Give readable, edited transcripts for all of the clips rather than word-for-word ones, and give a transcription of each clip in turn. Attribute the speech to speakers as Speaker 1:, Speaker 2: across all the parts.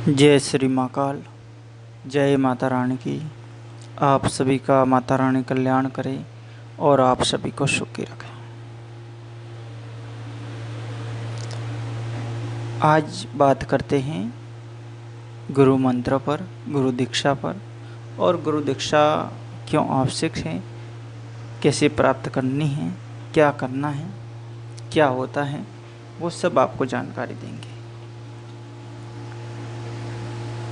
Speaker 1: जय श्री महाकाल। जय माता रानी की। आप सभी का माता रानी कल्याण करे और आप सभी को सुखी रखें। आज बात करते हैं गुरु मंत्र पर, गुरु दीक्षा पर, और गुरु दीक्षा क्यों आवश्यक है, कैसे प्राप्त करनी है, क्या करना है, क्या होता है, वो सब आपको जानकारी देंगे।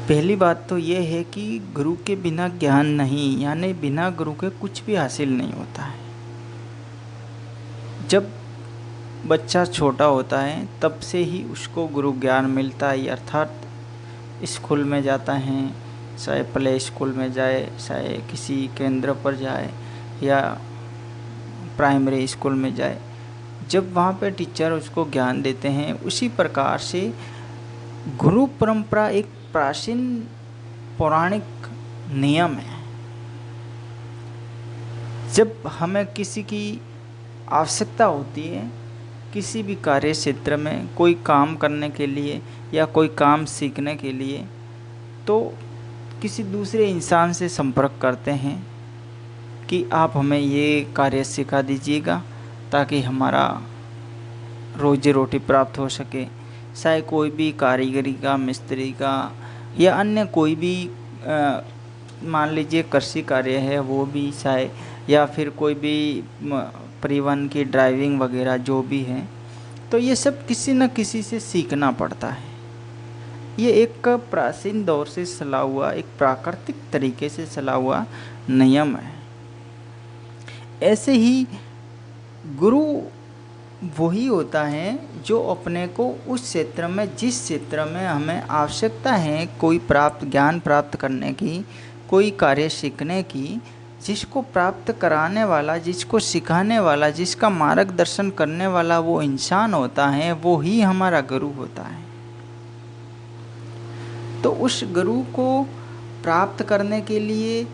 Speaker 1: पहली बात तो ये है कि गुरु के बिना ज्ञान नहीं, यानी बिना गुरु के कुछ भी हासिल नहीं होता है। जब बच्चा छोटा होता है तब से ही उसको गुरु ज्ञान मिलता है, अर्थात स्कूल में जाता है, चाहे प्ले स्कूल में जाए, चाहे किसी केंद्र पर जाए या प्राइमरी स्कूल में जाए, जब वहाँ पे टीचर उसको ज्ञान देते हैं, उसी प्रकार से गुरु परंपरा एक प्राचीन पौराणिक नियम है। जब हमें किसी की आवश्यकता होती है, किसी भी कार्य क्षेत्र में कोई काम करने के लिए या कोई काम सीखने के लिए, तो किसी दूसरे इंसान से संपर्क करते हैं कि आप हमें ये कार्य सिखा दीजिएगा ताकि हमारा रोजी रोटी प्राप्त हो सके। चाहे कोई भी कारीगरी का, मिस्त्री का या अन्य कोई भी मान लीजिए कृषि कार्य है वो भी, चाहे या फिर कोई भी परिवहन की ड्राइविंग वगैरह जो भी है, तो ये सब किसी न किसी से सीखना पड़ता है। ये एक प्राचीन दौर से चला हुआ, एक प्राकृतिक तरीके से चला हुआ नियम है। ऐसे ही गुरु वही होता है जो अपने को उस क्षेत्र में, जिस क्षेत्र में हमें आवश्यकता है कोई ज्ञान प्राप्त करने की, कोई कार्य सीखने की, जिसको प्राप्त कराने वाला, जिसको सिखाने वाला, जिसका मार्गदर्शन करने वाला वो इंसान होता है, वो ही हमारा गुरु होता है। तो उस गुरु को प्राप्त करने के लिए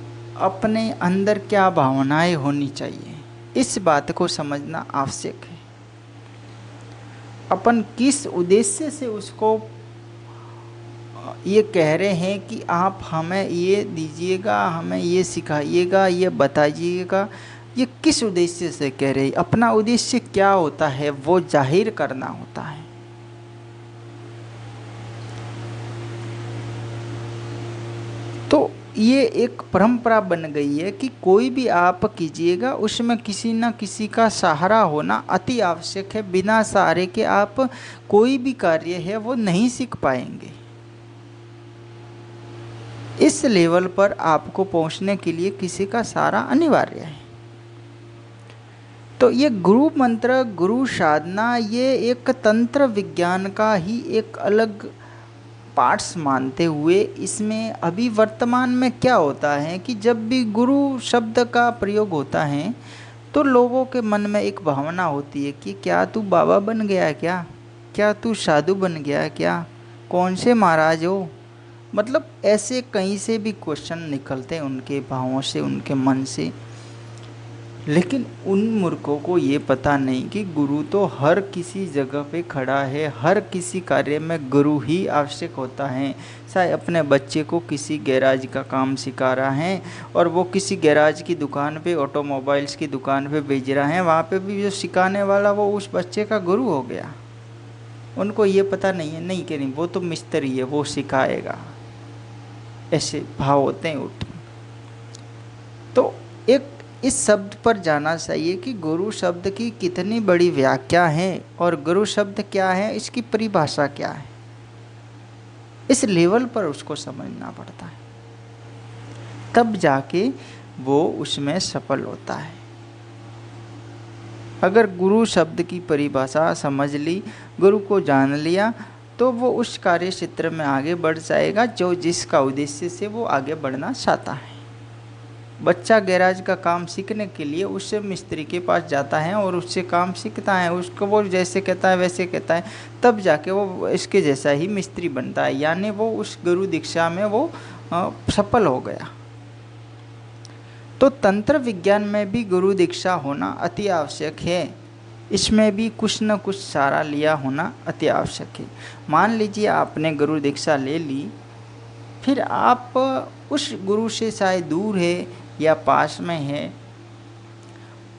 Speaker 1: अपने अंदर क्या भावनाएं होनी चाहिए, इस बात को समझना आवश्यक है। अपन किस उद्देश्य से उसको ये कह रहे हैं कि आप हमें ये दीजिएगा, हमें ये सिखाइएगा, ये बताइएगा, ये किस उद्देश्य से कह रहे हैं? अपना उद्देश्य क्या होता है वो जाहिर करना होता है। तो ये एक परंपरा बन गई है कि कोई भी आप कीजिएगा उसमें किसी न किसी का सहारा होना अति आवश्यक है। बिना सहारे के आप कोई भी कार्य है वो नहीं सीख पाएंगे। इस लेवल पर आपको पहुंचने के लिए किसी का सहारा अनिवार्य है। तो ये गुरु मंत्र, गुरु साधना, ये एक तंत्र विज्ञान का ही एक अलग पार्ट्स मानते हुए, इसमें अभी वर्तमान में क्या होता है कि जब भी गुरु शब्द का प्रयोग होता है तो लोगों के मन में एक भावना होती है कि क्या तू बाबा बन गया है, क्या तू साधु बन गया है, क्या कौन से महाराज हो, मतलब ऐसे कहीं से भी क्वेश्चन निकलते हैं उनके भावों से, उनके मन से। लेकिन उन मूर्खों को ये पता नहीं कि गुरु तो हर किसी जगह पे खड़ा है, हर किसी कार्य में गुरु ही आवश्यक होता है। चाहे अपने बच्चे को किसी गैराज का काम सिखा रहा है और वो किसी गैराज की दुकान पे, ऑटोमोबाइल्स की दुकान पे भेज रहा है, वहाँ पे भी जो सिखाने वाला वो उस बच्चे का गुरु हो गया। उनको ये पता नहीं है, नहीं कि नहीं वो तो मिस्त्री है, वो सिखाएगा, ऐसे भाव होते हैं उठ। तो एक इस शब्द पर जाना चाहिए कि गुरु शब्द की कितनी बड़ी व्याख्या है और गुरु शब्द क्या है, इसकी परिभाषा क्या है। इस लेवल पर उसको समझना पड़ता है, तब जाके वो उसमें सफल होता है। अगर गुरु शब्द की परिभाषा समझ ली, गुरु को जान लिया, तो वो उस कार्य क्षेत्र में आगे बढ़ जाएगा जो जिसका उद्देश्य से वो आगे बढ़ना चाहता है। बच्चा गैराज का काम सीखने के लिए उससे मिस्त्री के पास जाता है और उससे काम सीखता है, उसको वो जैसे कहता है वैसे कहता है, तब जाके वो इसके जैसा ही मिस्त्री बनता है, यानी वो उस गुरु दीक्षा में वो सफल हो गया। तो तंत्र विज्ञान में भी गुरु दीक्षा होना अति आवश्यक है। इसमें भी कुछ न कुछ सहारा लिया होना अति आवश्यक है। मान लीजिए आपने गुरु दीक्षा ले ली फिर आप उस गुरु से शायद दूर है या पास में है,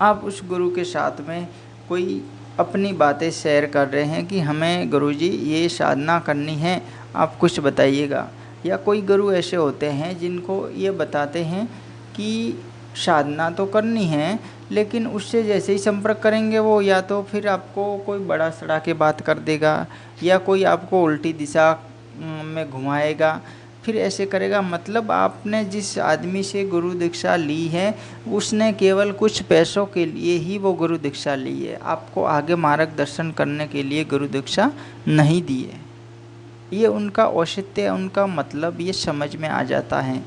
Speaker 1: आप उस गुरु के साथ में कोई अपनी बातें शेयर कर रहे हैं कि हमें गुरुजी ये साधना करनी है, आप कुछ बताइएगा। या कोई गुरु ऐसे होते हैं जिनको ये बताते हैं कि साधना तो करनी है, लेकिन उससे जैसे ही संपर्क करेंगे वो या तो फिर आपको कोई बड़ा सड़ा के बात कर देगा, या कोई आपको उल्टी दिशा में घुमाएगा, फिर ऐसे करेगा। मतलब आपने जिस आदमी से गुरु दीक्षा ली है उसने केवल कुछ पैसों के लिए ही वो गुरु दीक्षा ली है, आपको आगे मार्गदर्शन करने के लिए गुरु दीक्षा नहीं दी है। ये उनका औचित्य, उनका मतलब ये समझ में आ जाता है।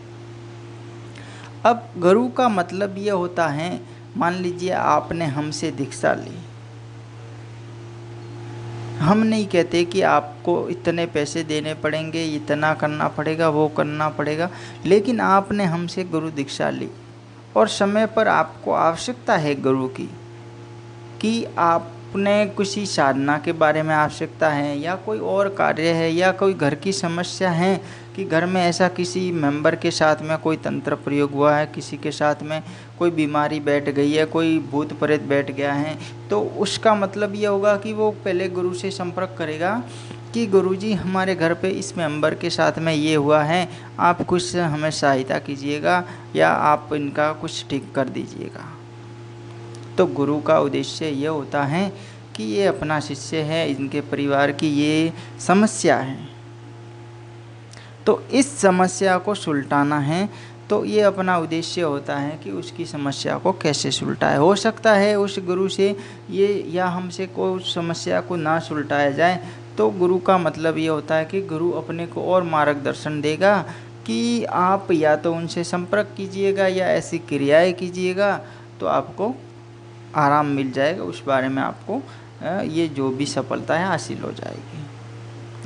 Speaker 1: अब गुरु का मतलब ये होता है, मान लीजिए आपने हमसे दीक्षा ली, हम नहीं कहते कि आपको इतने पैसे देने पड़ेंगे, इतना करना पड़ेगा, वो करना पड़ेगा, लेकिन आपने हमसे गुरु दीक्षा ली और समय पर आपको आवश्यकता है गुरु की, कि आपने किसी साधना के बारे में आवश्यकता है, या कोई और कार्य है, या कोई घर की समस्या है कि घर में ऐसा किसी मेंबर के साथ में कोई तंत्र प्रयोग हुआ है, किसी के साथ में कोई बीमारी बैठ गई है, कोई भूत प्रेत बैठ गया है, तो उसका मतलब ये होगा कि वो पहले गुरु से संपर्क करेगा कि गुरुजी हमारे घर पे इस मेंबर के साथ में ये हुआ है, आप कुछ हमें सहायता कीजिएगा या आप इनका कुछ ठीक कर दीजिएगा। तो गुरु का उद्देश्य ये होता है कि ये अपना शिष्य है, इनके परिवार की ये समस्या है, तो इस समस्या को सुलटाना है। तो ये अपना उद्देश्य होता है कि उसकी समस्या को कैसे सुलटाए। हो सकता है उस गुरु से ये या हमसे कोई समस्या को ना सुलटाया जाए, तो गुरु का मतलब ये होता है कि गुरु अपने को और मार्गदर्शन देगा कि आप या तो उनसे संपर्क कीजिएगा या ऐसी क्रियाएं कीजिएगा, तो आपको आराम मिल जाएगा, उस बारे में आपको ये जो भी सफलता है हासिल हो जाएगी।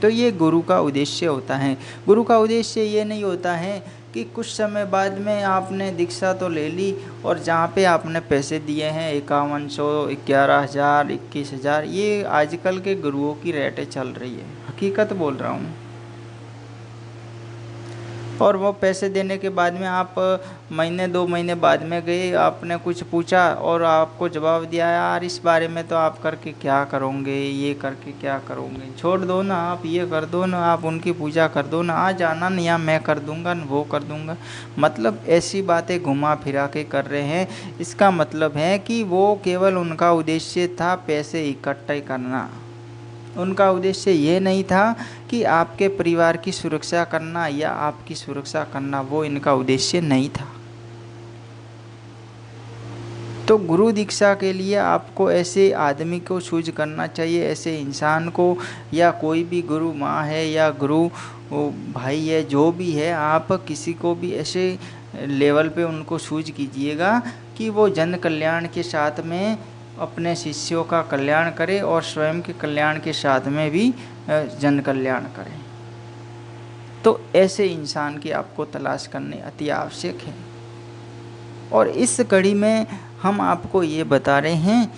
Speaker 1: तो ये गुरु का उद्देश्य होता है। गुरु का उद्देश्य ये नहीं होता है कि कुछ समय बाद में आपने दीक्षा तो ले ली और जहाँ पे आपने पैसे दिए हैं 5100, 11,000, 21,000, ये आजकल के गुरुओं की रेटें चल रही है, हकीकत बोल रहा हूँ। और वो पैसे देने के बाद में आप महीने 2 महीने बाद में गए, आपने कुछ पूछा और आपको जवाब दिया, यार इस बारे में तो आप करके क्या करोगे, ये करके क्या करोगे, छोड़ दो ना, आप ये कर दो ना, आप उनकी पूजा कर दो ना, आ जाना ना, या मैं कर दूंगा ना, वो कर दूंगा। मतलब ऐसी बातें घुमा फिरा के कर रहे हैं। इसका मतलब है कि वो केवल उनका उद्देश्य था पैसे इकट्ठे करना, उनका उद्देश्य ये नहीं था कि आपके परिवार की सुरक्षा करना या आपकी सुरक्षा करना, वो इनका उद्देश्य नहीं था। तो गुरु दीक्षा के लिए आपको ऐसे आदमी को चूज करना चाहिए, ऐसे इंसान को, या कोई भी गुरु माँ है या गुरु भाई है, जो भी है, आप किसी को भी ऐसे लेवल पे उनको चूज कीजिएगा कि वो जन कल्याण के साथ में अपने शिष्यों का कल्याण करे और स्वयं के कल्याण के साथ में भी जन कल्याण करे। तो ऐसे इंसान की आपको तलाश करनी अति आवश्यक है। और इस कड़ी में हम आपको ये बता रहे हैं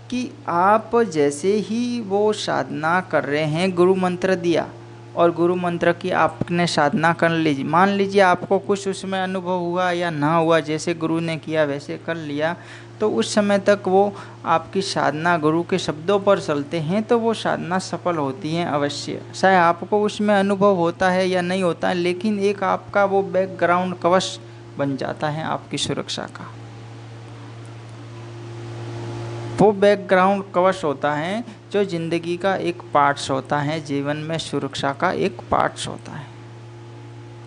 Speaker 1: कि आप जैसे ही वो साधना कर रहे हैं, गुरु मंत्र दिया और गुरु मंत्र की आपने साधना कर लीजिए, मान लीजिए आपको कुछ उसमें अनुभव हुआ या ना हुआ, जैसे गुरु ने किया वैसे कर लिया, तो उस समय तक वो आपकी साधना गुरु के शब्दों पर चलते हैं तो वो साधना सफल होती है अवश्य। चाहे आपको उसमें अनुभव होता है या नहीं होता है, लेकिन एक आपका वो बैकग्राउंड कवच बन जाता है आपकी सुरक्षा का। वो बैकग्राउंड कवच होता है जो जिंदगी का एक पार्ट्स होता है, जीवन में सुरक्षा का एक पार्ट्स होता है।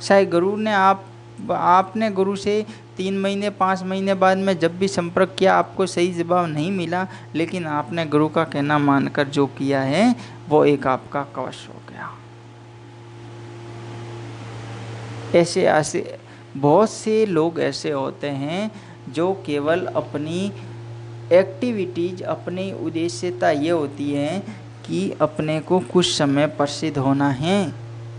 Speaker 1: चाहे गुरु ने आपने गुरु से 3 महीने 5 महीने बाद में जब भी संपर्क किया, आपको सही जवाब नहीं मिला, लेकिन आपने गुरु का कहना मानकर जो किया है वो एक आपका कवच हो गया। ऐसे बहुत से लोग ऐसे होते हैं जो केवल अपनी एक्टिविटीज, अपनी उद्देश्यता ये होती है कि अपने को कुछ समय प्रसिद्ध होना है,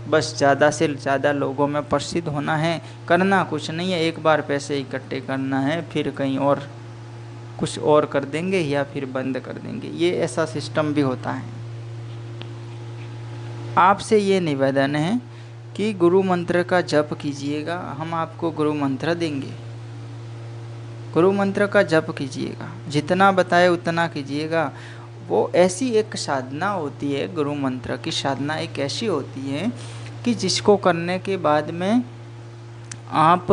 Speaker 1: बस ज़्यादा से ज़्यादा लोगों में प्रसिद्ध होना है, करना कुछ नहीं है, एक बार पैसे इकट्ठे करना है, फिर कहीं और कुछ और कर देंगे या फिर बंद कर देंगे। ये ऐसा सिस्टम भी होता है। आपसे ये निवेदन है कि गुरु मंत्र का जप कीजिएगा, हम आपको गुरु मंत्र देंगे। गुरु मंत्र का जप कीजिएगा, जितना बताए उतना कीजिएगा। वो ऐसी एक साधना होती है, गुरु मंत्र की साधना एक ऐसी होती है कि जिसको करने के बाद में आप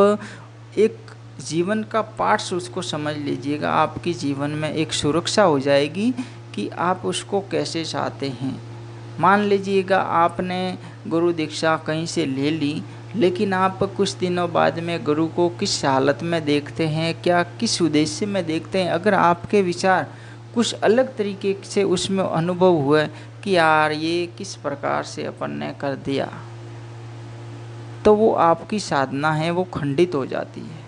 Speaker 1: एक जीवन का पार्ट्स उसको समझ लीजिएगा। आपकी जीवन में एक सुरक्षा हो जाएगी कि आप उसको कैसे चाहते हैं। मान लीजिएगा आपने गुरु दीक्षा कहीं से ले ली, लेकिन आप कुछ दिनों बाद में गुरु को किस हालत में देखते हैं, क्या किस उद्देश्य में देखते हैं, अगर आपके विचार कुछ अलग तरीके से उसमें अनुभव हुए कि यार ये किस प्रकार से अपन ने कर दिया, तो वो आपकी साधना है वो खंडित हो जाती है।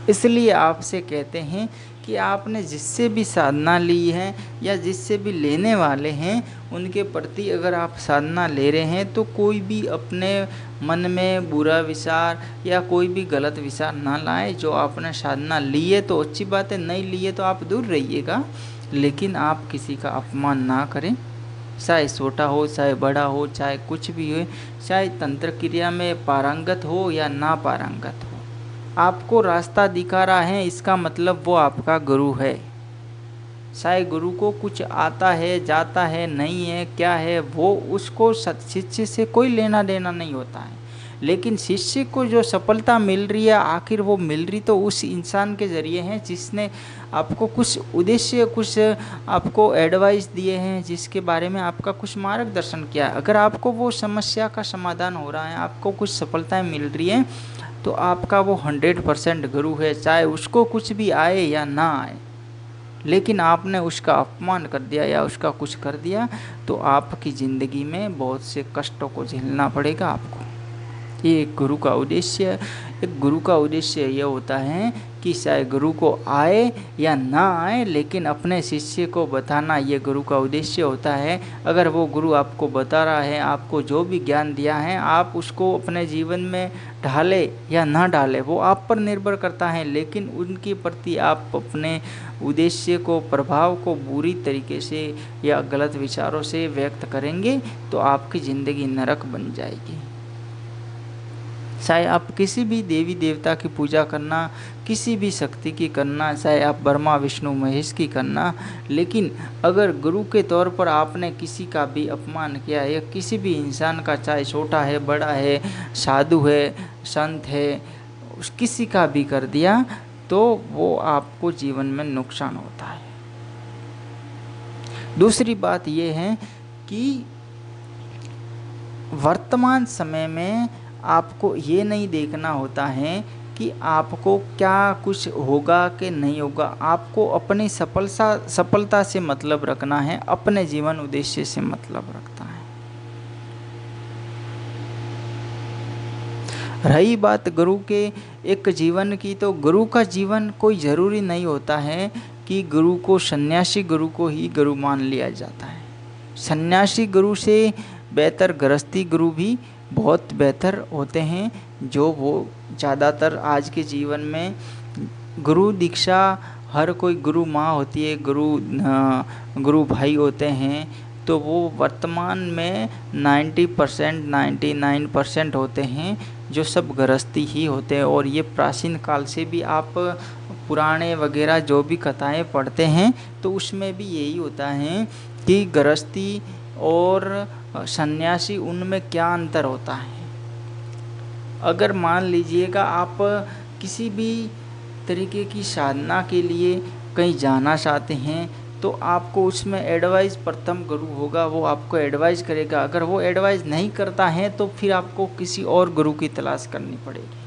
Speaker 1: इसलिए आपसे कहते हैं कि आपने जिससे भी साधना ली है या जिससे भी लेने वाले हैं, उनके प्रति अगर आप साधना ले रहे हैं तो कोई भी अपने मन में बुरा विचार या कोई भी गलत विचार ना लाए। जो आपने साधना ली है तो अच्छी बात है, नहीं ली है तो आप दूर रहिएगा, लेकिन आप किसी का अपमान ना करें, चाहे छोटा हो चाहे बड़ा हो, चाहे कुछ भी हो, चाहे तंत्र क्रिया में पारंगत हो या ना पारंगत हो। आपको रास्ता दिखा रहा है, इसका मतलब वो आपका गुरु है। चाहे गुरु को कुछ आता है जाता है नहीं है क्या है, वो उसको शिष्य से कोई लेना देना नहीं होता है। लेकिन शिष्य को जो सफलता मिल रही है, आखिर वो मिल रही तो उस इंसान के ज़रिए है जिसने आपको कुछ उद्देश्य, कुछ आपको एडवाइस दिए हैं, जिसके बारे में आपका कुछ मार्गदर्शन किया है। अगर आपको वो समस्या का समाधान हो रहा है, आपको कुछ सफलताएं मिल रही हैं, तो आपका वो 100% गुरु है, चाहे उसको कुछ भी आए या ना आए। लेकिन आपने उसका अपमान कर दिया या उसका कुछ कर दिया तो आपकी ज़िंदगी में बहुत से कष्टों को झेलना पड़ेगा आपको। ये एक गुरु का उद्देश्य, एक गुरु का उद्देश्य ये होता है कि चाहे गुरु को आए या ना आए, लेकिन अपने शिष्य को बताना ये गुरु का उद्देश्य होता है। अगर वो गुरु आपको बता रहा है, आपको जो भी ज्ञान दिया है, आप उसको अपने जीवन में ढाले या ना डाले वो आप पर निर्भर करता है, लेकिन उनके प्रति आप अपने उद्देश्य को, प्रभाव को बुरी तरीके से या गलत विचारों से व्यक्त करेंगे तो आपकी ज़िंदगी नरक बन जाएगी। चाहे आप किसी भी देवी देवता की पूजा करना, किसी भी शक्ति की करना, चाहे आप ब्रह्मा विष्णु महेश की करना, लेकिन अगर गुरु के तौर पर आपने किसी का भी अपमान किया या किसी भी इंसान का, चाहे छोटा है बड़ा है, साधु है संत है, किसी का भी कर दिया तो वो आपको जीवन में नुकसान होता है। दूसरी बात ये है कि वर्तमान समय में आपको ये नहीं देखना होता है कि आपको क्या कुछ होगा कि नहीं होगा। आपको अपनी सफलता से मतलब रखना है, अपने जीवन उद्देश्य से मतलब रखता है। रही बात गुरु के एक जीवन की, तो गुरु का जीवन कोई ज़रूरी नहीं होता है कि गुरु को, सन्यासी गुरु को ही गुरु मान लिया जाता है। सन्यासी गुरु से बेहतर गृहस्थी गुरु भी बहुत बेहतर होते हैं, जो वो ज़्यादातर आज के जीवन में गुरु दीक्षा, हर कोई गुरु माँ होती है, गुरु भाई होते हैं, तो वो वर्तमान में 90% 99% होते हैं जो सब गृहस्थी ही होते हैं। और ये प्राचीन काल से भी आप पुराणे वगैरह जो भी कथाएं पढ़ते हैं तो उसमें भी यही होता है कि गृहस्थी और सन्यासी, उनमें क्या अंतर होता है। अगर मान लीजिएगा आप किसी भी तरीके की साधना के लिए कहीं जाना चाहते हैं तो आपको उसमें एडवाइस प्रथम गुरु होगा, वो आपको एडवाइस करेगा। अगर वो एडवाइस नहीं करता है तो फिर आपको किसी और गुरु की तलाश करनी पड़ेगी।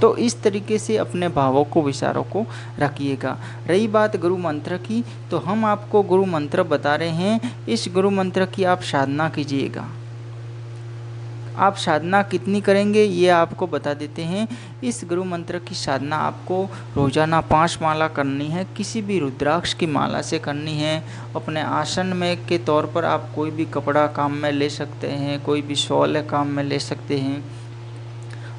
Speaker 1: तो इस तरीके से अपने भावों को, विचारों को रखिएगा। रही बात गुरु मंत्र की, तो हम आपको गुरु मंत्र बता रहे हैं। इस गुरु मंत्र की आप साधना कीजिएगा। आप साधना कितनी करेंगे ये आपको बता देते हैं। इस गुरु मंत्र की साधना आपको रोजाना 5 माला करनी है, किसी भी रुद्राक्ष की माला से करनी है। अपने आसन में के तौर पर आप कोई भी कपड़ा काम में ले सकते हैं, कोई भी शॉल काम में ले सकते हैं।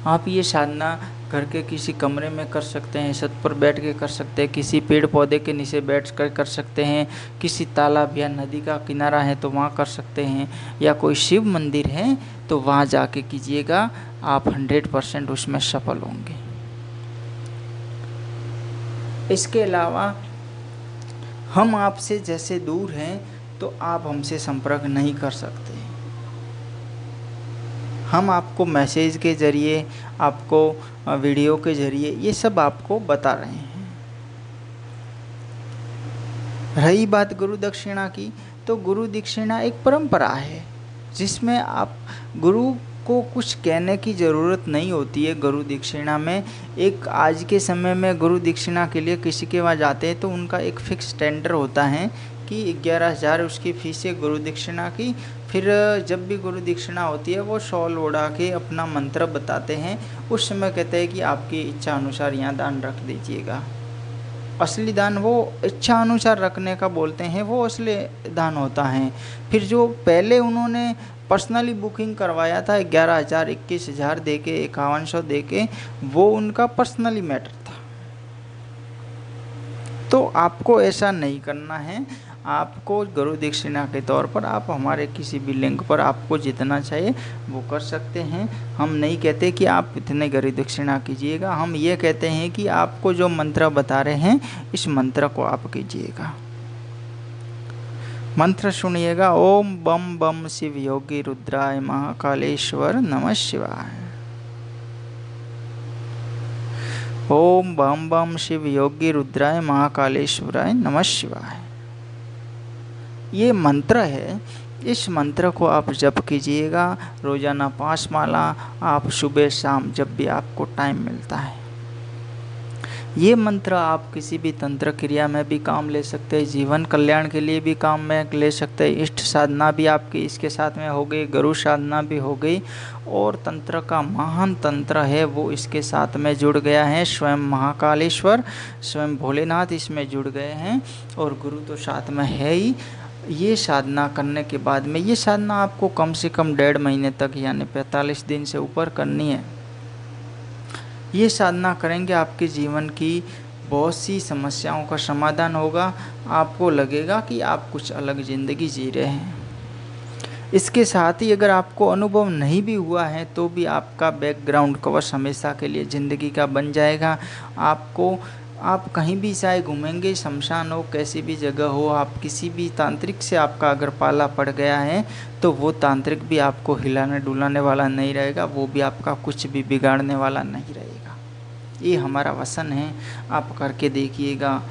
Speaker 1: आप ये साधना घर के किसी कमरे में कर सकते हैं, छत पर बैठ के कर सकते हैं, किसी पेड़ पौधे के नीचे बैठ कर सकते हैं, किसी तालाब या नदी का किनारा है तो वहाँ कर सकते हैं, या कोई शिव मंदिर है तो वहाँ जाके कीजिएगा, आप 100% उसमें सफल होंगे। इसके अलावा हम आपसे जैसे दूर हैं तो आप हमसे संपर्क नहीं कर सकते। हम आपको मैसेज के ज़रिए, आपको वीडियो के ज़रिए ये सब आपको बता रहे हैं। रही बात गुरु दक्षिणा की, तो गुरु दक्षिणा एक परंपरा है जिसमें आप गुरु को कुछ कहने की ज़रूरत नहीं होती है। गुरु दक्षिणा में एक आज के समय में गुरु दक्षिणा के लिए किसी के वहाँ जाते हैं तो उनका एक फिक्स टेंडर होता है कि 11,000 उसकी फीस है गुरु दक्षिणा की। फिर जब भी गुरु दक्षिणा होती है वो शॉल ओढ़ा के अपना मंत्र बताते हैं, उस समय कहते हैं कि आपकी इच्छा अनुसार यहाँ दान रख दीजिएगा। असली दान वो इच्छा अनुसार रखने का बोलते हैं, वो असली दान होता है। फिर जो पहले उन्होंने पर्सनली बुकिंग करवाया था 11,000 21,000 दे के 5100 दे के, वो उनका पर्सनली मैटर था। तो आपको ऐसा नहीं करना है। आपको गुरु दक्षिणा के तौर पर आप हमारे किसी भी लिंक पर आपको जितना चाहिए वो कर सकते हैं। हम नहीं कहते कि आप इतने गुरु दक्षिणा कीजिएगा, हम ये कहते हैं कि आपको जो मंत्र बता रहे हैं इस मंत्र को आप कीजिएगा। मंत्र सुनिएगा। ओम बम बम शिव योगी रुद्राय महाकालेश्वर नमः शिवाय। ओम बम बम शिव योगी रुद्राय महाकालेश्वराय नमः शिवाय। ये मंत्र है, इस मंत्र को आप जप कीजिएगा रोज़ाना 5 माला, आप सुबह शाम जब भी आपको टाइम मिलता है। ये मंत्र आप किसी भी तंत्र क्रिया में भी काम ले सकते हैं, जीवन कल्याण के लिए भी काम में ले सकते हैं, इष्ट साधना भी आपकी इसके साथ में हो गई, गुरु साधना भी हो गई, और तंत्र का महान तंत्र है वो इसके साथ में जुड़ गया है। स्वयं महाकालेश्वर, स्वयं भोलेनाथ इसमें जुड़ गए हैं और गुरु तो साथ में है ही। ये साधना करने के बाद में, ये साधना आपको कम से कम 1.5 महीने तक यानी 45 दिन से ऊपर करनी है। ये साधना करेंगे आपके जीवन की बहुत सी समस्याओं का समाधान होगा। आपको लगेगा कि आप कुछ अलग ज़िंदगी जी रहे हैं। इसके साथ ही अगर आपको अनुभव नहीं भी हुआ है तो भी आपका बैकग्राउंड कवच हमेशा के लिए ज़िंदगी का बन जाएगा। आप कहीं भी चाहे घूमेंगे, शमशान हो, कैसी भी जगह हो, आप किसी भी तांत्रिक से आपका अगर पाला पड़ गया है तो वो तांत्रिक भी आपको हिलाने डुलाने वाला नहीं रहेगा, वो भी आपका कुछ भी बिगाड़ने वाला नहीं रहेगा। ये हमारा वचन है, आप करके देखिएगा।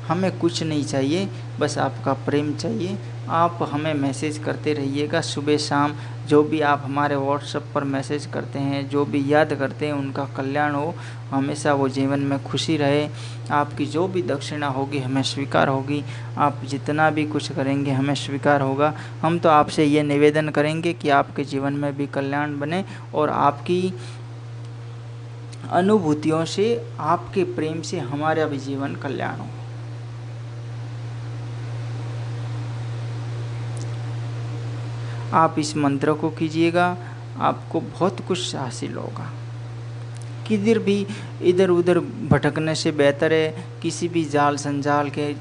Speaker 1: हमें कुछ नहीं चाहिए, बस आपका प्रेम चाहिए। आप हमें मैसेज करते रहिएगा सुबह शाम। जो भी आप हमारे व्हाट्सएप पर मैसेज करते हैं, जो भी याद करते हैं, उनका कल्याण हो, हमेशा वो जीवन में खुशी रहे। आपकी जो भी दक्षिणा होगी हमें स्वीकार होगी, आप जितना भी कुछ करेंगे हमें स्वीकार होगा। हम तो आपसे ये निवेदन करेंगे कि आपके जीवन में भी कल्याण बने और आपकी अनुभूतियों से, आपके प्रेम से हमारा भी जीवन कल्याण हो। आप इस मंत्र को कीजिएगा, आपको बहुत कुछ हासिल होगा। किधर भी इधर उधर भटकने से बेहतर है, किसी भी जाल संजाल के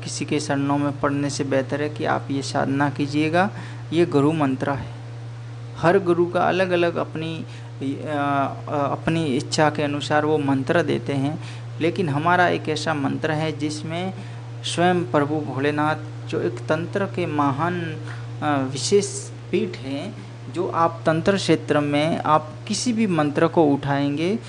Speaker 1: किसी के शरणों में पड़ने से बेहतर है कि आप ये साधना कीजिएगा। ये गुरु मंत्र है। हर गुरु का अलग अलग अपनी इच्छा के अनुसार वो मंत्र देते हैं, लेकिन हमारा एक ऐसा मंत्र है जिसमें स्वयं प्रभु भोलेनाथ, जो एक तंत्र के महान विशेष पीठ है, जो आप तंत्र क्षेत्र में आप किसी भी मंत्र को उठाएंगे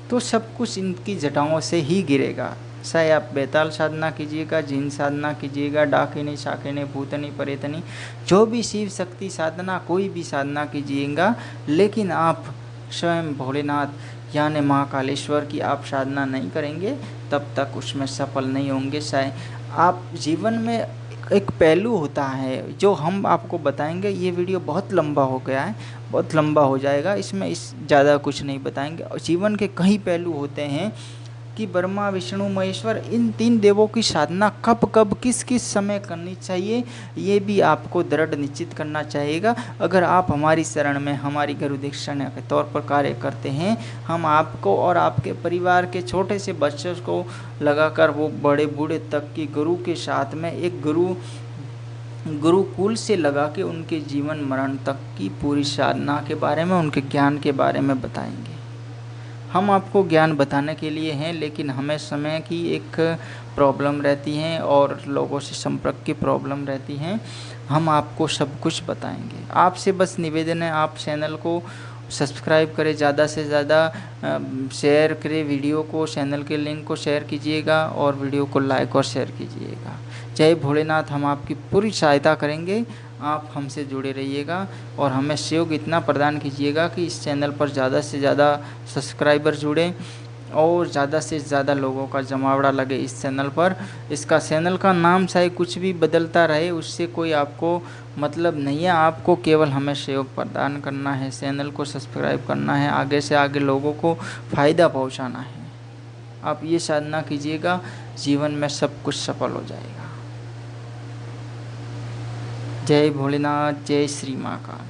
Speaker 1: तो सब कुछ इनकी जटाओं से ही गिरेगा। चाहे आप बेताल साधना कीजिएगा, जिन साधना कीजिएगा, डाकिनी शाकिनी भूतनी परेतनी, जो भी शिव शक्ति साधना, कोई भी साधना कीजिएगा, लेकिन आप स्वयं भोलेनाथ यानी महाकालेश्वर की आप साधना नहीं करेंगे तब तक उसमें सफल नहीं होंगे। चाहे आप जीवन में एक पहलू होता है जो हम आपको बताएंगे। ये वीडियो बहुत लंबा हो गया है, बहुत लंबा हो जाएगा, इसमें ज़्यादा कुछ नहीं बताएंगे। और जीवन के कई पहलू होते हैं कि ब्रह्मा विष्णु महेश्वर इन 3 देवों की साधना कब कब किस किस समय करनी चाहिए, ये भी आपको दृढ़ निश्चित करना चाहिएगा। अगर आप हमारी शरण में हमारी गुरु दीक्षाण्य के तौर पर कार्य करते हैं, हम आपको और आपके परिवार के छोटे से बच्चों को लगाकर वो बड़े बूढ़े तक की गुरु के साथ में एक गुरुकुल से लगा के उनके जीवन मरण तक की पूरी साधना के बारे में, उनके ज्ञान के बारे में बताएंगे। हम आपको ज्ञान बताने के लिए हैं, लेकिन हमें समय की एक प्रॉब्लम रहती है और लोगों से संपर्क की प्रॉब्लम रहती है। हम आपको सब कुछ बताएंगे। आपसे बस निवेदन है, आप चैनल को सब्सक्राइब करें, ज़्यादा से ज़्यादा शेयर करें वीडियो को, चैनल के लिंक को शेयर कीजिएगा और वीडियो को लाइक और शेयर कीजिएगा। जय भोलेनाथ। हम आपकी पूरी सहायता करेंगे, आप हमसे जुड़े रहिएगा और हमें सहयोग इतना प्रदान कीजिएगा कि इस चैनल पर ज़्यादा से ज़्यादा सब्सक्राइबर जुड़ें और ज़्यादा से ज़्यादा लोगों का जमावड़ा लगे इस चैनल पर। इसका चैनल का नाम चाहे कुछ भी बदलता रहे, उससे कोई आपको मतलब नहीं है। आपको केवल हमें सहयोग प्रदान करना है, चैनल को सब्सक्राइब करना है, आगे से आगे लोगों को फ़ायदा पहुंचाना है। आप ये साधना कीजिएगा, जीवन में सब कुछ सफल हो जाएगा। जय भोलेनाथ, जय श्री महाकाल।